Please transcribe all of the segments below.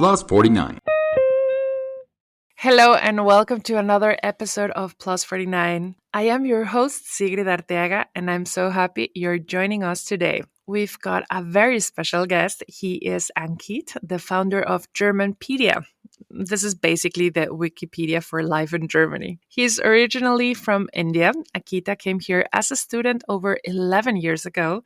Plus 49. Hello and welcome to another episode of Plus 49. I am your host, Sigrid Arteaga, and I'm so happy you're joining us today. We've got a very special guest. He is Ankit, the founder of GermanPedia. This is basically the Wikipedia for life in Germany. He's originally from India. Akita came here as a student over 11 years ago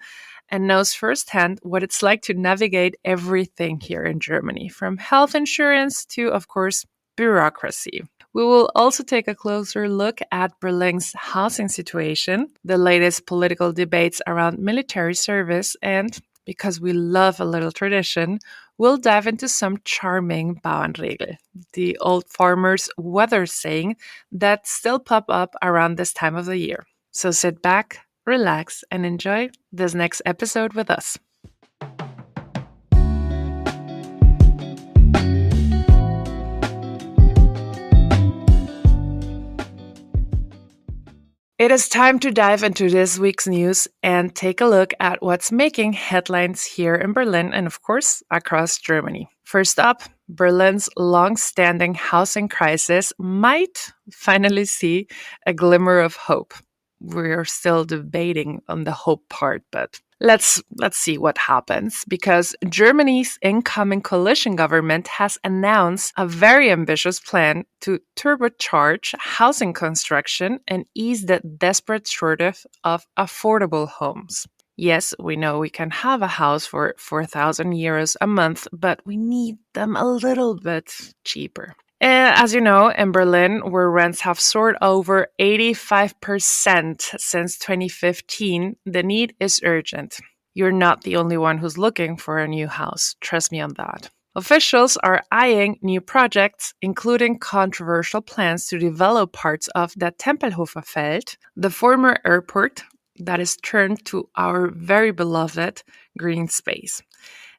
and knows firsthand what it's like to navigate everything here in Germany, from health insurance to, of course, bureaucracy. We will also take a closer look at Berlin's housing situation, the latest political debates around military service, and because we love a little tradition, we'll dive into some charming Bauernregeln, the old farmers' weather saying that still pop up around this time of the year. So sit back, relax, and enjoy this next episode with us. It is time to dive into this week's news and take a look at what's making headlines here in Berlin and, of course, across Germany. First up, Berlin's long-standing housing crisis might finally see a glimmer of hope. We're still debating on the hope part, but let's see what happens, because Germany's incoming coalition government has announced a very ambitious plan to turbocharge housing construction and ease the desperate shortage of affordable homes. Yes, we know we can have a house for 4,000 euros a month, but we need them a little bit cheaper. As you know, in Berlin, where rents have soared over 85% since 2015, the need is urgent. You're not the only one who's looking for a new house. Trust me on that. Officials are eyeing new projects, including controversial plans to develop parts of the Tempelhofer Feld, the former airport that is turned to our very beloved green space.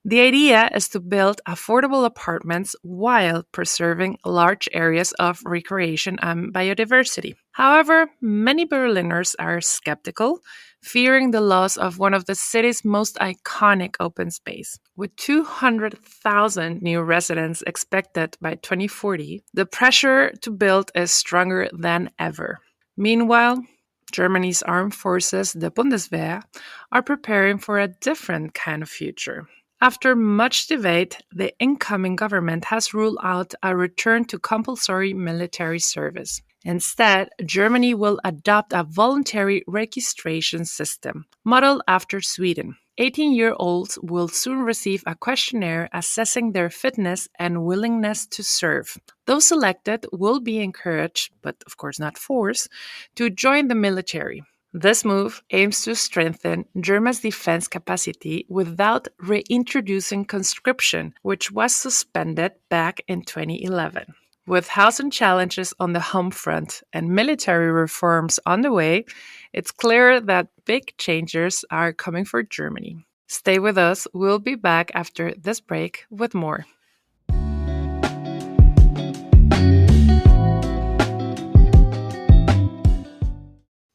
The idea is to build affordable apartments while preserving large areas of recreation and biodiversity. However, many Berliners are skeptical, fearing the loss of one of the city's most iconic open space. With 200,000 new residents expected by 2040, the pressure to build is stronger than ever. Meanwhile, Germany's armed forces, the Bundeswehr, are preparing for a different kind of future. After much debate, the incoming government has ruled out a return to compulsory military service. Instead, Germany will adopt a voluntary registration system, modeled after Sweden. 18-year-olds will soon receive a questionnaire assessing their fitness and willingness to serve. Those selected will be encouraged, but of course not forced, to join the military. This move aims to strengthen Germany's defense capacity without reintroducing conscription, which was suspended back in 2011. With housing challenges on the home front and military reforms on the way, it's clear that big changes are coming for Germany. Stay with us. We'll be back after this break with more.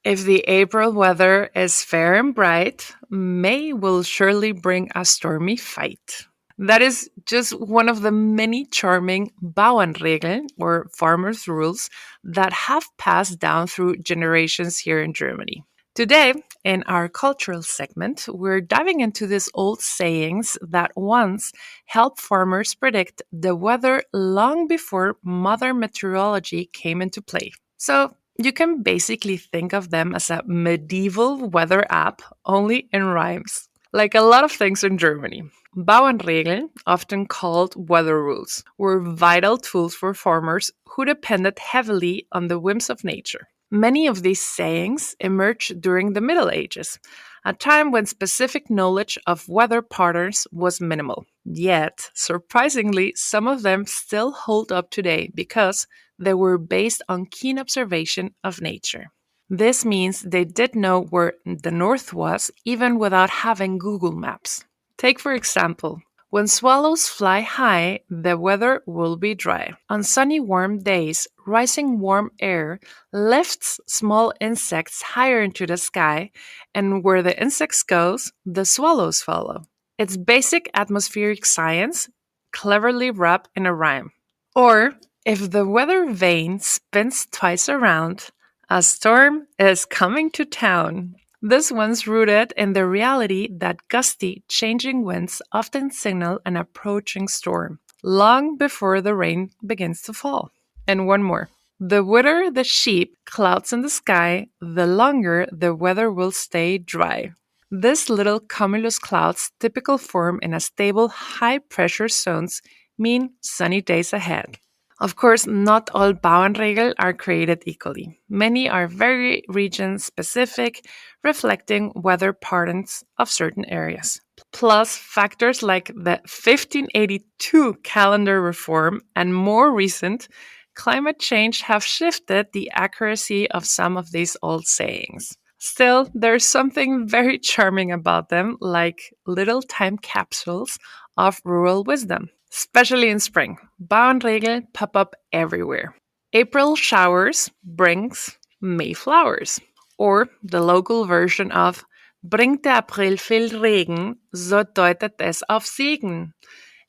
If the April weather is fair and bright, May will surely bring a stormy fight. That is just one of the many charming Bauernregeln, or farmers' rules, that have passed down through generations here in Germany. Today, in our cultural segment, we're diving into these old sayings that once helped farmers predict the weather long before modern meteorology came into play. So, you can basically think of them as a medieval weather app, only in rhymes. Like a lot of things in Germany, Bauernregeln, often called weather rules, were vital tools for farmers who depended heavily on the whims of nature. Many of these sayings emerged during the Middle Ages, a time when specific knowledge of weather patterns was minimal. Yet, surprisingly, some of them still hold up today because they were based on keen observation of nature. This means they did know where the north was even without having Google Maps. Take, for example, when swallows fly high, the weather will be dry. On sunny, warm days, rising warm air lifts small insects higher into the sky, and where the insects goes, the swallows follow. It's basic atmospheric science, cleverly wrapped in a rhyme. Or, if the weather vane spins twice around, a storm is coming to town. This one's rooted in the reality that gusty, changing winds often signal an approaching storm, long before the rain begins to fall. And one more. The wetter the sheep clouds in the sky, the longer the weather will stay dry. This little cumulus clouds, typical form in a stable, high pressure zones, mean sunny days ahead. Of course, not all Bauernregeln are created equally. Many are very region specific, reflecting weather patterns of certain areas. Plus, factors like the 1582 calendar reform and more recent climate change have shifted the accuracy of some of these old sayings. Still, there's something very charming about them, like little time capsules of rural wisdom, especially in spring. Bauernregeln pop up everywhere. April showers brings May flowers, or the local version of Bringt der April viel Regen, so deutet es auf Segen.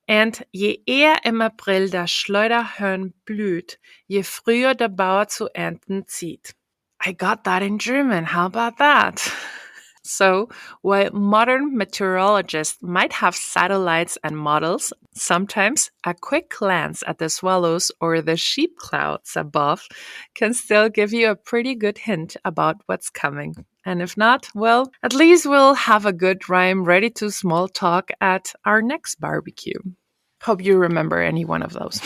Und je eher im April das Schleuderhörn blüht, je früher der Bauer zu ernten zieht. I got that in German. How about that? So, while modern meteorologists might have satellites and models, sometimes a quick glance at the swallows or the sheep clouds above can still give you a pretty good hint about what's coming. And if not, well, at least we'll have a good rhyme ready to small talk at our next barbecue. Hope you remember any one of those.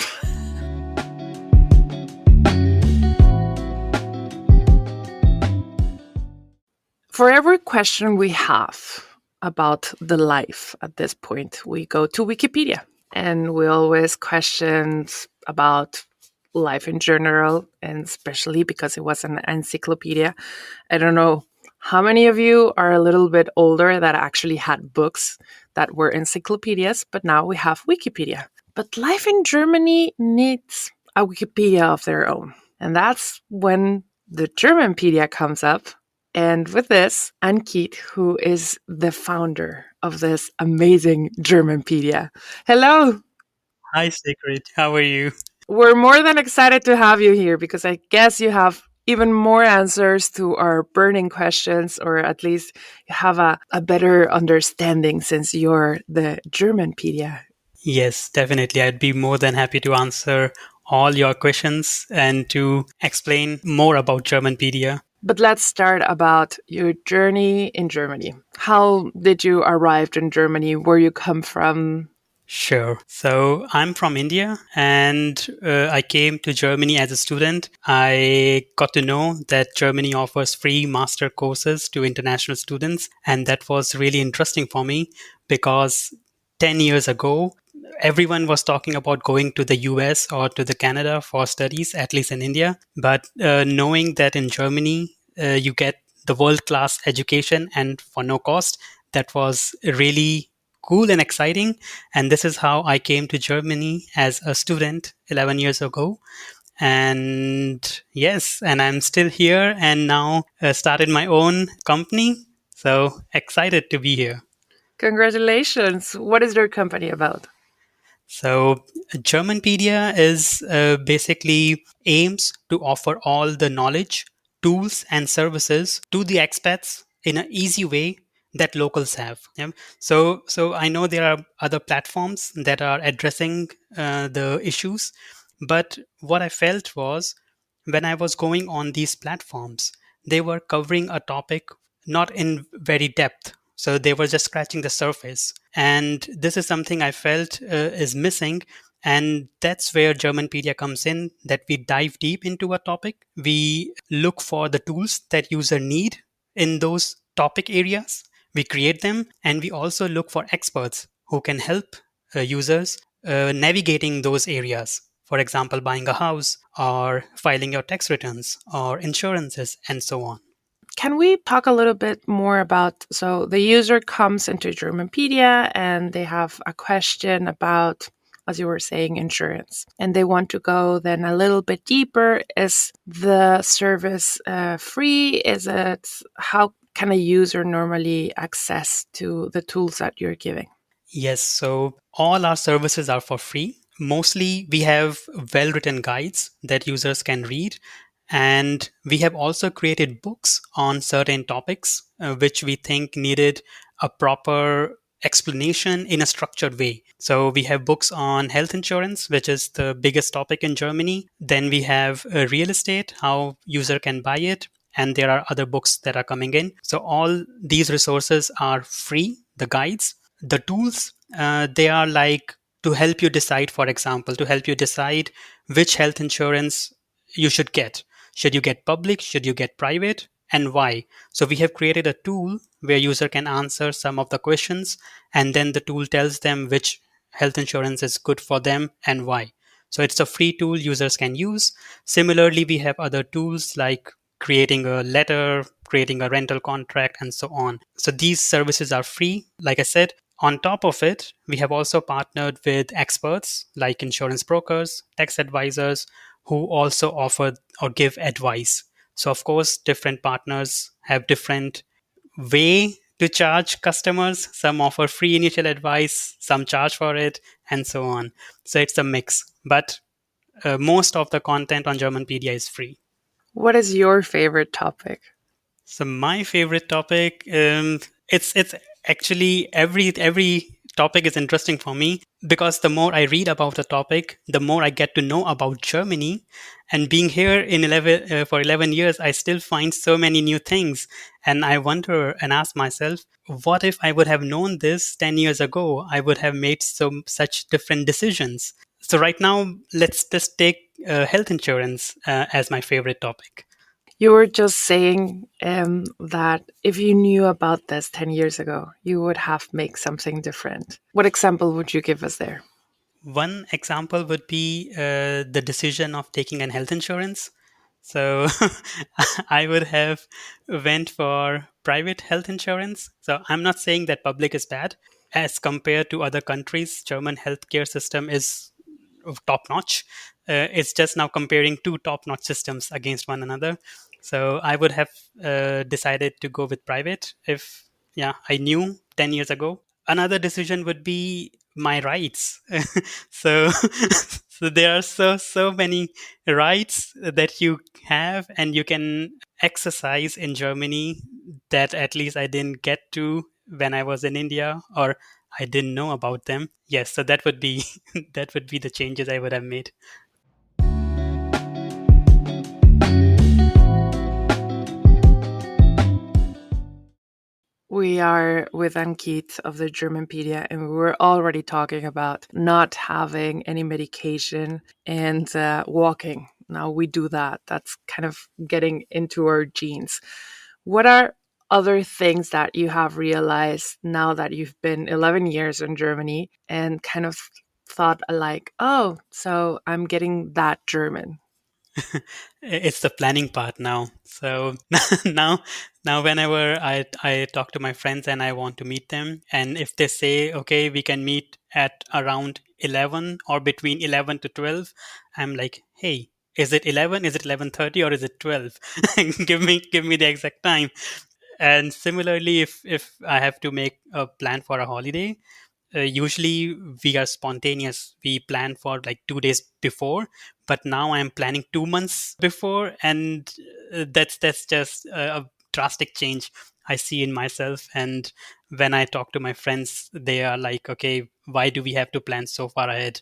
For every question we have about the life at this point, we go to Wikipedia. And we always question about life in general, and especially because it was an encyclopedia. I don't know how many of you are a little bit older that actually had books that were encyclopedias, but now we have Wikipedia. But life in Germany needs a Wikipedia of their own. And that's when the GermanPedia comes up. And with this, Ankit, who is the founder of this amazing GermanPedia. Hello. Hi, Secret. How are you? We're more than excited to have you here because I guess you have even more answers to our burning questions, or at least you have a better understanding since you're the GermanPedia. Yes, definitely. I'd be more than happy to answer all your questions and to explain more about GermanPedia. But let's start about your journey in Germany. How did you arrive in Germany? Where you come from? Sure. So I'm from India and I came to Germany as a student. I got to know that Germany offers free master courses to international students. And that was really interesting for me because 10 years ago, everyone was talking about going to the US or to the Canada for studies, at least in India. But knowing that in Germany, you get the world class education and for no cost, that was really cool and exciting. And this is how I came to Germany as a student 11 years ago. And yes, and I'm still here and now started my own company. So excited to be here. Congratulations. What is your company about? So, GermanPedia is basically aims to offer all the knowledge, tools, and services to the expats in an easy way that locals have. Yeah? So I know there are other platforms that are addressing the issues, but what I felt was when I was going on these platforms, they were covering a topic not in very depth. So they were just scratching the surface. And this is something I felt is missing. And that's where GermanPedia comes in, that we dive deep into a topic. We look for the tools that user need in those topic areas. We create them and we also look for experts who can help users navigating those areas. For example, buying a house or filing your tax returns or insurances and so on. Can we talk a little bit more about, so the user comes into Germanpedia and they have a question about, as you were saying, insurance, and they want to go then a little bit deeper. Is the service free? Is it, how can a user normally access to the tools that you're giving? Yes, so All our services are for free. Mostly, we have well written guides that users can read. And we have also created books on certain topics, which we think needed a proper explanation in a structured way. So we have books on health insurance, which is the biggest topic in Germany. Then we have real estate, how user can buy it. And there are other books that are coming in. So all these resources are free, the guides. The tools, they are like to help you decide, for example, to help you decide which health insurance you should get. Should you get public? Should you get private? And why? So we have created a tool where user can answer some of the questions, and then the tool tells them which health insurance is good for them and why. So it's a free tool users can use. Similarly, we have other tools like creating a letter, creating a rental contract, and so on. So these services are free, like I said. On top of it, we have also partnered with experts like insurance brokers, tax advisors, who also offer or give advice. So of course, different partners have different way to charge customers. Some offer free initial advice, some charge for it, and so on. So it's a mix. But most of the content on Germanpedia is free. What is your favorite topic? So my favorite topic, it's actually every topic is interesting for me because the more I read about the topic, the more I get to know about Germany. And being here in 11 for 11 years, I still find so many new things. And I wonder and ask myself, what if I would have known this 10 years ago? I would have made such different decisions. So right now, let's just take health insurance as my favorite topic. You were just saying that if you knew about this 10 years ago, you would have made something different. What example would you give us there? One example would be the decision of taking an health insurance. So I would have went for private health insurance. So I'm not saying that public is bad. As compared to other countries, German healthcare system is top notch. It's just now comparing two top notch systems against one another. So I would have decided to go with private if, yeah, I knew 10 years ago. Another decision would be my rights. So, so there are so many rights that you have and you can exercise in Germany that at least I didn't get to when I was in India, or I didn't know about them. Yes, so that would be that would be the changes I would have made. We are with Ankit of the GermanPedia, and we were already talking about not having any medication and walking. Now we do that. That's kind of getting into our genes. What are other things that you have realized now that you've been 11 years in Germany and kind of thought like, oh, so I'm getting that German? It's the planning part now. So now now whenever I talk to my friends and I want to meet them, and if they say okay, we can meet at around 11 or between 11 to 12, I'm like, hey, is it 11, is it 11:30, or is it 12? Give me the exact time. And similarly, if I have to make a plan for a holiday, usually we are spontaneous. We plan for like 2 days before, but now I'm planning 2 months before, and that's just a drastic change I see in myself. And when I talk to my friends, they are like, "Okay, why do we have to plan so far ahead?"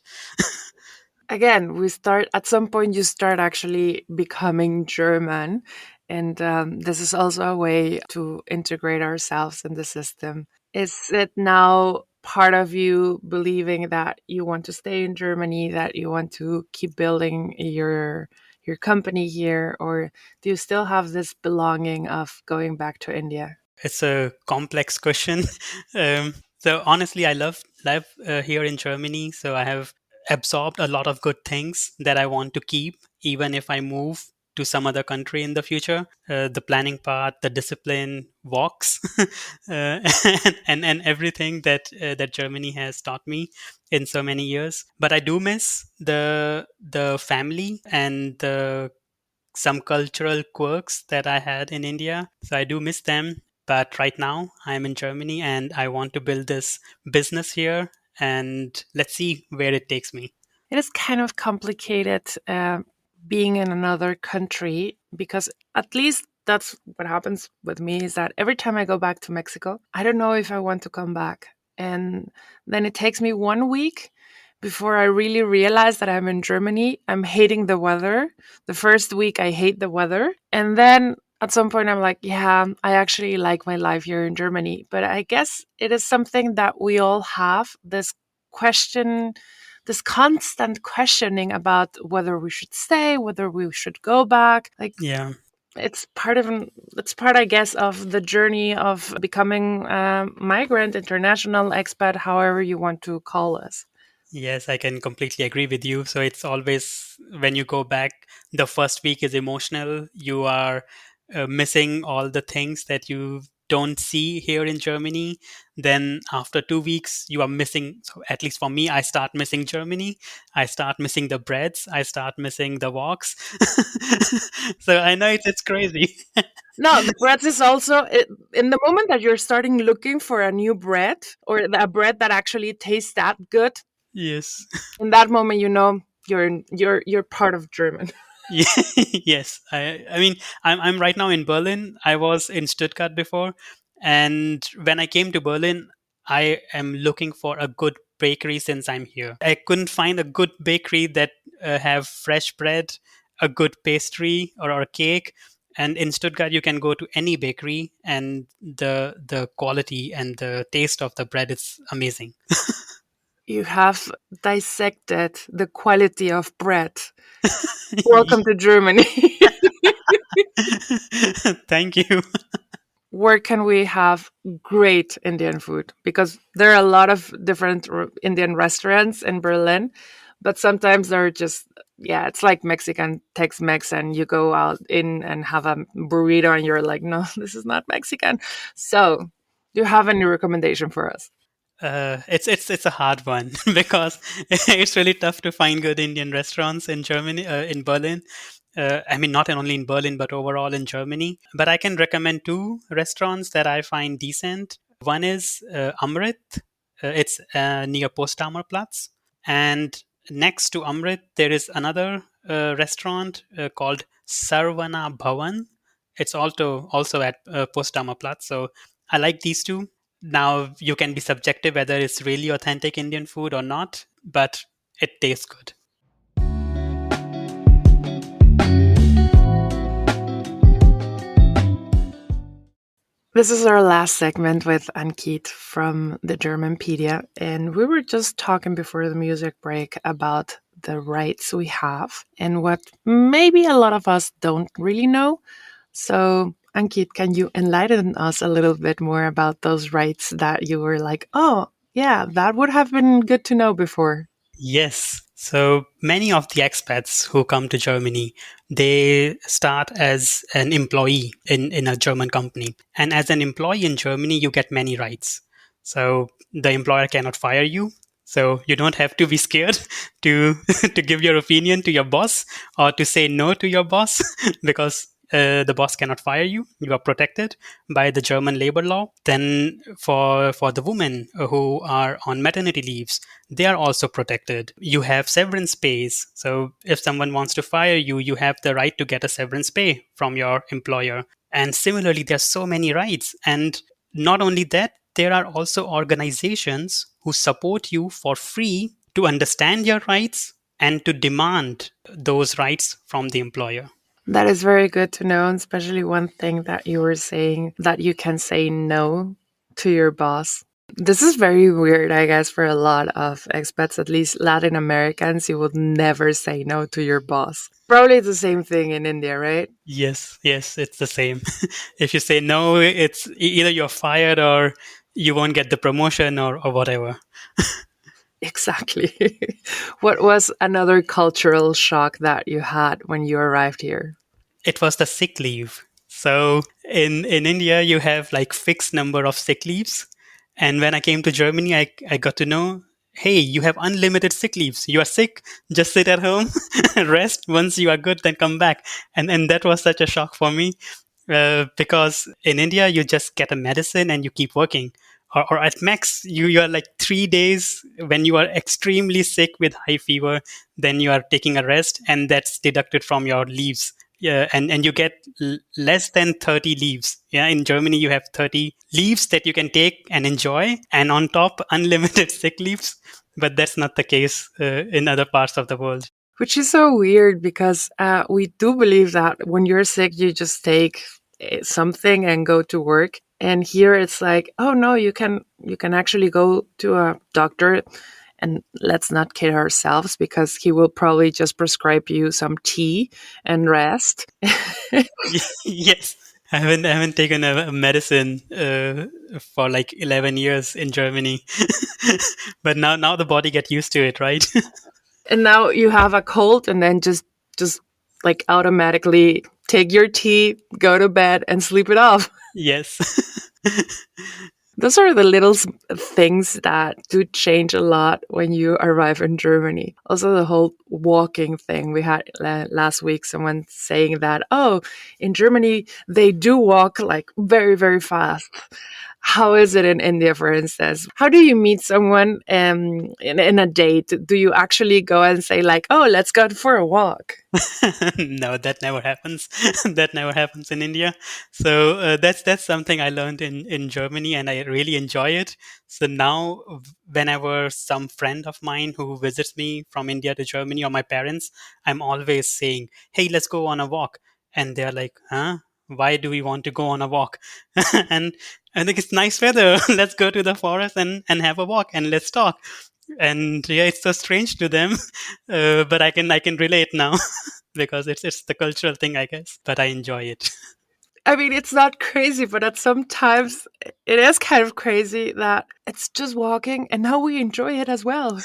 Again, we start at some point, you start actually becoming German. And this is also a way to integrate ourselves in the system. Is it now part of you believing that you want to stay in Germany, that you want to keep building your company here, or do you still have this belonging of going back to India? It's a complex question. So honestly, I love life here in Germany. So I have absorbed a lot of good things that I want to keep, even if I move to some other country in the future. The planning part, the discipline, walks, and everything that Germany has taught me in so many years. But I do miss the family and the some cultural quirks that I had in India. So I do miss them. But right now I'm in Germany and I want to build this business here. and let's see where it takes me. It is kind of complicated being in another country because at least that's what happens with me is that every time I go back to Mexico, I don't know if I want to come back. And then it takes me 1 week before I really realize that I'm in Germany. I'm hating the weather. The first week, I hate the weather. And then at some point, I'm like, yeah, I actually like my life here in Germany. But I guess it is something that we all have question, this constant questioning about whether we should stay, whether we should go back. Like, Yeah. it's part of it's part, I guess, of the journey of becoming a migrant, international expat, however you want to call us. Yes, I can completely agree with you. So it's always when you go back, the first week is emotional. You are missing all the things that you don't see here in Germany. Then after 2 weeks, you are missing. So at least for me, I start missing Germany. I start missing the breads. I start missing the walks. So I know it's crazy. No, the bread is also in the moment that you're starting looking for a new bread or a bread that actually tastes that good. Yes. In that moment, you know you're part of German. Yeah, yes. I mean, I'm right now in Berlin. I was in Stuttgart before, and when I came to Berlin, I am looking for a good bakery since I'm here. I couldn't find a good bakery that have fresh bread, a good pastry or a cake. And in Stuttgart, you can go to any bakery, and the quality and the taste of the bread is amazing. You have dissected the quality of bread. Welcome to Germany. Thank you. Where can we have great Indian food? Because there are a lot of different Indian restaurants in Berlin, but sometimes they're just, yeah, it's like Mexican Tex Mex, and you go out in and have a burrito, and you're like, no, this is not Mexican. So, do you have any recommendation for us? It's a hard one because it's really tough to find good Indian restaurants in Germany, in Berlin. I mean, not only in Berlin, but overall in Germany. But I can recommend two restaurants that I find decent. One is Amrit. It's near Potsdamer Platz. And next to Amrit, there is another restaurant called Sarvana Bhavan. It's also at Potsdamer Platz. So I like these two. Now you can be subjective whether it's really authentic Indian food or not, but it tastes good. This is our last segment with Ankit from the GermanPedia, and we were just talking before the music break about the rights we have and what maybe a lot of us don't really know. So, Ankit, can you enlighten us a little bit more about those rights that you were like, oh, yeah, that would have been good to know before? Yes. So many of the expats who come to Germany, they start as an employee in a German company. And as an employee in Germany, you get many rights. So the employer cannot fire you. So you don't have to be scared to to give your opinion to your boss or to say no to your boss because the boss cannot fire you. You are protected by the German labor law. Then for the women who are on maternity leaves, they are also protected. You have severance pays. So if someone wants to fire you, you have the right to get a severance pay from your employer. And similarly, there's so many rights. And not only that, there are also organizations who support you for free to understand your rights and to demand those rights from the employer. That is very good to know, and especially one thing that you were saying that you can say no to your boss. This is very weird, I guess, for a lot of expats, at least Latin Americans. You would never say no to your boss. Probably the same thing in India, right? Yes, yes, it's the same. If you say no, it's either you're fired or you won't get the promotion or whatever. Exactly. What was another cultural shock that you had when you arrived here? It was the sick leave. So in India, you have like fixed number of sick leaves. And when I came to Germany, I got to know, hey, you have unlimited sick leaves. You are sick, just sit at home, rest. Once you are good, then come back. And that was such a shock for me because in India, you just get a medicine and you keep working. or at max you are like 3 days when you are extremely sick with high fever, then you are taking a rest and that's deducted from your leaves. Yeah, and you get less than 30 leaves. Yeah, in Germany you have 30 leaves that you can take and enjoy, and on top unlimited sick leaves. But that's not the case in other parts of the world. Which is so weird because we do believe that when you're sick, you just take something and go to work. And here it's like, oh no, you can actually go to a doctor, and let's not kid ourselves because he will probably just prescribe you some tea and rest. Yes, I haven't taken a medicine for like 11 years in Germany. But now the body get used to it, right? And now you have a cold, and then just like automatically take your tea, go to bed, and sleep it off. Yes. Those are the little things that do change a lot when you arrive in Germany. Also, the whole walking thing. We had last week someone saying that, oh, in Germany, they do walk like very, very fast. How is it in India, for instance? How do you meet someone in a date? Do you actually go and say, like, oh, let's go for a walk? No, that never happens. That never happens in India. So that's something I learned in Germany, and I really enjoy it. So now, whenever some friend of mine who visits me from India to Germany, or my parents, I'm always saying, "Hey, let's go on a walk," and they're like, "Huh? Why do we want to go on a walk?" And I think it's nice weather. Let's go to the forest and have a walk and let's talk. And yeah, it's so strange to them, but I can relate now because it's the cultural thing, I guess. But I enjoy it. I mean, it's not crazy, but at sometimes it is kind of crazy that it's just walking, and now we enjoy it as well.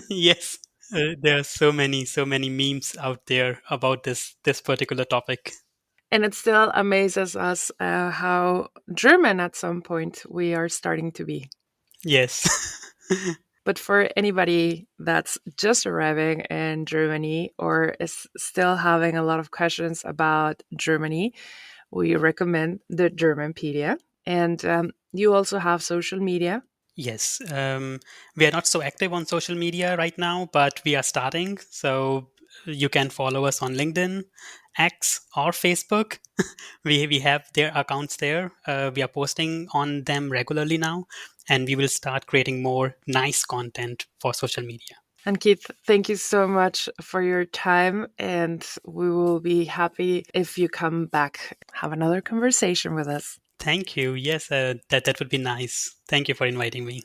Yes, there are so many memes out there about this particular topic. And it still amazes us how German at some point we are starting to be. Yes. But for anybody that's just arriving in Germany or is still having a lot of questions about Germany, we recommend the GermanPedia. And you also have social media. Yes, we are not so active on social media right now, but we are starting. So you can follow us on LinkedIn, X, or Facebook. We have their accounts there. We are posting on them regularly now, and we will start creating more nice content for social media. And Keith, thank you so much for your time. And we will be happy if you come back, have another conversation with us. Thank you. Yes, that would be nice. Thank you for inviting me.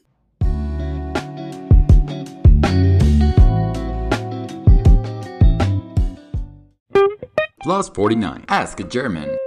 Plus 49. Ask a German.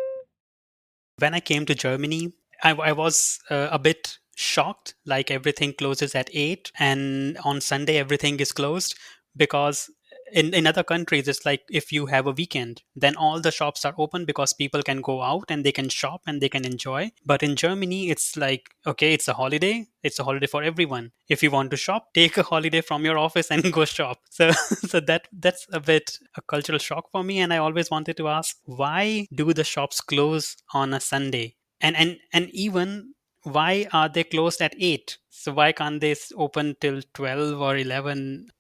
When I came to Germany, I was a bit shocked. Like everything closes at 8, and on Sunday everything is closed because in other countries it's like if you have a weekend, then all the shops are open because people can go out and they can shop and they can enjoy. But in Germany, it's like okay, it's a holiday. It's a holiday for everyone. If you want to shop, take a holiday from your office and go shop. So so that's a bit a cultural shock for me, and I always wanted to ask why do the shops close on a Sunday? And even why are they closed at 8? So why can't they open till 12 or 11?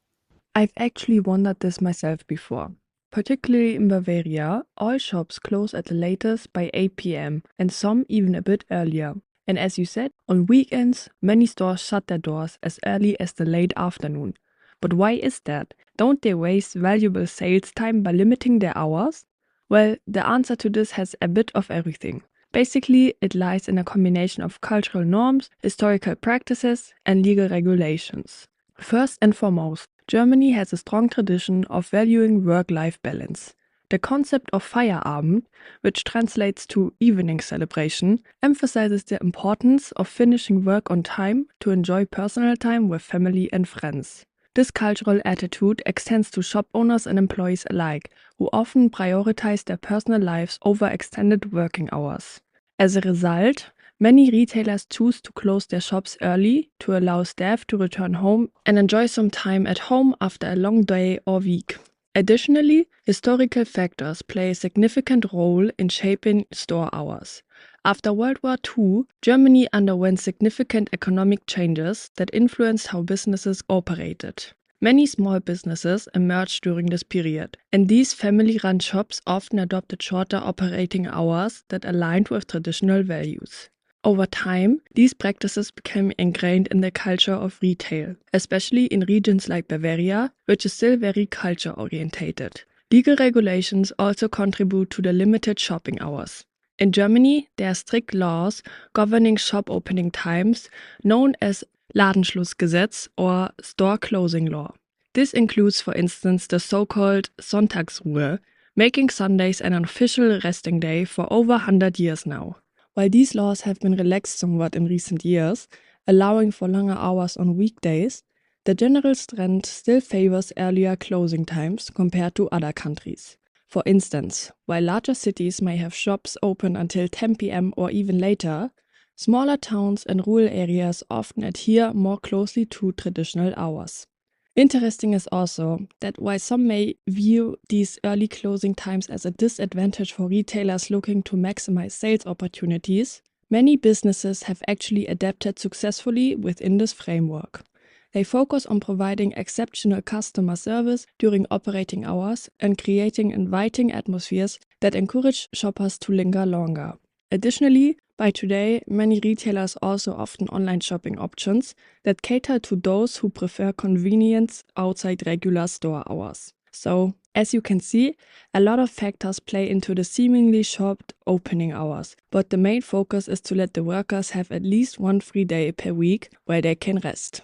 I've actually wondered this myself before. Particularly in Bavaria, all shops close at the latest by 8 p.m. and some even a bit earlier. And as you said, on weekends, many stores shut their doors as early as the late afternoon. But why is that? Don't they waste valuable sales time by limiting their hours? Well, the answer to this has a bit of everything. Basically, it lies in a combination of cultural norms, historical practices, and legal regulations. First and foremost, Germany has a strong tradition of valuing work-life balance. The concept of Feierabend, which translates to evening celebration, emphasizes the importance of finishing work on time to enjoy personal time with family and friends. This cultural attitude extends to shop owners and employees alike, who often prioritize their personal lives over extended working hours. As a result, many retailers choose to close their shops early to allow staff to return home and enjoy some time at home after a long day or week. Additionally, historical factors play a significant role in shaping store hours. After World War II, Germany underwent significant economic changes that influenced how businesses operated. Many small businesses emerged during this period, and these family-run shops often adopted shorter operating hours that aligned with traditional values. Over time, these practices became ingrained in the culture of retail, especially in regions like Bavaria, which is still very culture-orientated. Legal regulations also contribute to the limited shopping hours. In Germany, there are strict laws governing shop opening times, known as Ladenschlussgesetz or store closing law. This includes, for instance, the so-called Sonntagsruhe, making Sundays an official resting day for over 100 years now. While these laws have been relaxed somewhat in recent years, allowing for longer hours on weekdays, the general trend still favors earlier closing times compared to other countries. For instance, while larger cities may have shops open until 10 p.m. or even later, smaller towns and rural areas often adhere more closely to traditional hours. Interesting is also that while some may view these early closing times as a disadvantage for retailers looking to maximize sales opportunities, many businesses have actually adapted successfully within this framework. They focus on providing exceptional customer service during operating hours and creating inviting atmospheres that encourage shoppers to linger longer. Additionally, by today, many retailers also offer online shopping options that cater to those who prefer convenience outside regular store hours. So, as you can see, a lot of factors play into the seemingly short opening hours, but the main focus is to let the workers have at least one free day per week where they can rest.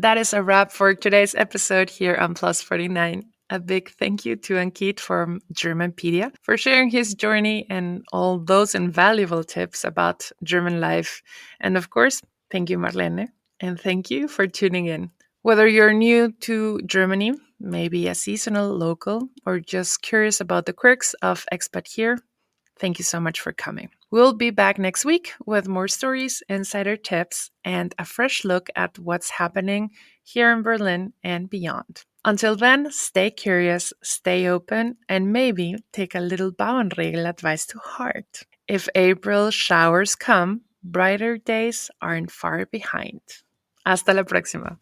That is a wrap for today's episode here on Plus 49. A big thank you to Ankit from GermanPedia for sharing his journey and all those invaluable tips about German life. And of course, thank you, Marlene. And thank you for tuning in. Whether you're new to Germany, maybe a seasonal local, or just curious about the quirks of expat here, thank you so much for coming. We'll be back next week with more stories, insider tips, and a fresh look at what's happening here in Berlin and beyond. Until then, stay curious, stay open, and maybe take a little Bauernregel advice to heart. If April showers come, brighter days aren't far behind. Hasta la próxima.